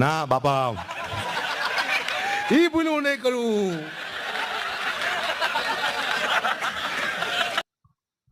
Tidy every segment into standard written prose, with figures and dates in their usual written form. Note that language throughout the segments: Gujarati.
ના બાપા, એ ભૂલું નહીં કરું.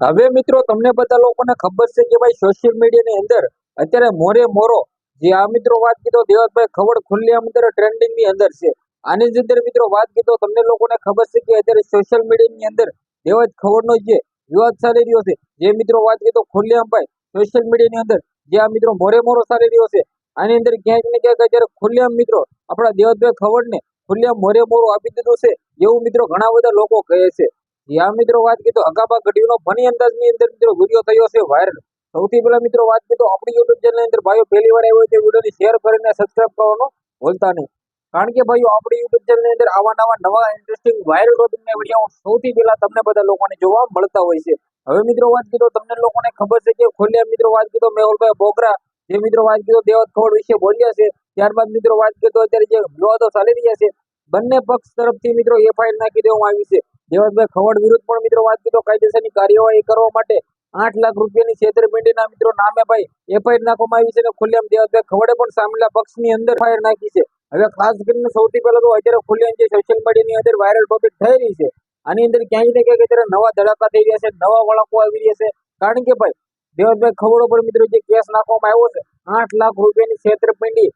હવે મિત્રો તમને બધા લોકોને ખબર છે કે ભાઈ સોશિયલ મીડિયાની અંદર અત્યારે મોરે મોરો જે આ મિત્રો વાત કીધો દેવતભાઈ ખવડ ખુલ્લેઆમ અંદર ટ્રેન્ડિંગ ની અંદર છે. આની જ અંદર મિત્રો વાત કીધો તમને લોકોને ખબર છે કે અત્યારે સોશિયલ મીડિયાની અંદર દેવત ખવડનો જે વિવાદ ચાલી રહ્યો છે, જે મિત્રો વાત કીધો ખુલ્લેઆમ ભાઈ સોશિયલ મીડિયાની અંદર જે આ મિત્રો મોરે મોરો ચાલી રહ્યો છે, આની અંદર ક્યાંક ને ક્યાંક અત્યારે ખુલ્લેઆમ મિત્રો આપણા દેવતભાઈ ખવડને ખુલ્લેઆમ મોરે મોરો આપી દીધું છે એવું મિત્રો ઘણા બધા લોકો કહે છે. જ્યાં મિત્રો વાત કીધો અગાબા ઘડીનો ફની અંદાજની અંદર મિત્રો વિડીયો થયો છે વાયરલ. સૌથી પહેલા મિત્રો વાત કીધો આપણી યુટ્યુબ ચેનલ અંદર ભાઈઓ પહેલી વાર આવ્યો છે વિડીયોને શેર કરીને સબસ્ક્રાઇબ કરવાનું ભૂલતા નહીં. કારણ કે ભાઈઓ આપણી યુટ્યુબ ચેનલ અંદર આવા નવા ઇન્ટરેસ્ટિંગ વાયરલ ટોપિકના વિડીયો સૌથી પહેલા તમને બધા લોકોને જોવા મળતા હોય છે. હવે મિત્રો વાત કીધો તમને લોકોને ખબર છે કે ખુલ્લેઆમ મિત્રો વાત કીધો મેહુલભાઈ બોગરા જે મિત્રો વાત કીધો દેવત ખવડ વિશે બોલ્યા છે. ત્યારબાદ મિત્રો વાત કીધો અત્યારે જે વિવાદો ચાલી રહ્યા છે બંને પક્ષ તરફથી મિત્રો એફઆઈઆર નાખી દેવામાં આવી છે. દેવતભાઈ ખવડ વિરુદ્ધ પણ મિત્રો વાત કીધો કાયદેસરની કાર્યવાહી કરવા માટે 8 લાખ રૂપિયાની છેતરપિંડીના મિત્રો નામે ભાઈ એફઆઈઆર નાખવામાં આવી છે અને ખુલ્લેઆમ દેવતભાઈ ખવડે પણ સામેલા પક્ષની અંદર એફઆઈઆર નાખી છે. હવે ખાસ કરીને સૌથી પહેલા તો અત્યારે ખુલ્લેઆમ જે સોશિયલ મીડિયાની અંદર વાયરલ ટોપિક થઈ રહી છે આની અંદર ક્યાંય ને ક્યાંક અત્યારે નવા ધડાકા થઈ રહ્યા છે, નવા વળાંકો આવી રહ્યા છે. કારણ કે ભાઈ દેવતભાઈ ખવડ પર મિત્રો જે કેસ નાખવામાં આવ્યો છે 8 લાખ રૂપિયાની છેતરપિંડી,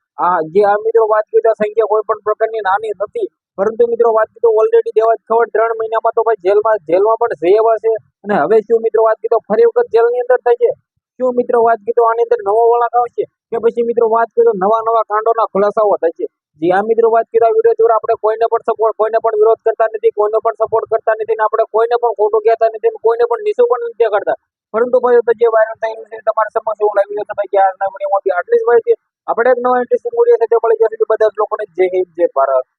જે આ મિત્રો વાત કીધા સંખ્યા કોઈ પણ પ્રકારની નાની નથી. પરંતુ મિત્રો વાત કીધો ઓલરેડી દેવત ખવડ 3 મહિનામાં તો ભાઈ જેલમાં પણ જઈ આવ્યા છે અને હવે શું મિત્રો વાત કીધો ફરી વખત જેલની અંદર થાય છે. શું મિત્રો વાત કીધો આની અંદર નવો વળાંક આવશે કે પછી મિત્રો વાત કીધો નવા કાંડોના ખુલાસાઓ થશે. જે આ મિત્રો વાત કીધા વિડીયો દ્વારા આપણે કોઈને પણ વિરોધ કરતા નથી, કોઈને પણ સપોર્ટ કરતા નથી ને આપણે કોઈને પણ ખોટું કહેતા નથી, કોઈને પણ નીચું પણ નથી દેખાડતા. પરંતુ ભાઈ જે વાયરલ થઈ રહ્યું છે તમારા સમક્ષ એવું લાવી રહ્યું છે ભાઈ કે આજના વિડીયોમાંથી આટલી જ માહિતી. આપણે એક નવા ઇન્ટરેસ્ટિંગ વિડીયો સાથે મળી જશે. બધા જ લોકોને જય હિન્દ જય ભારત.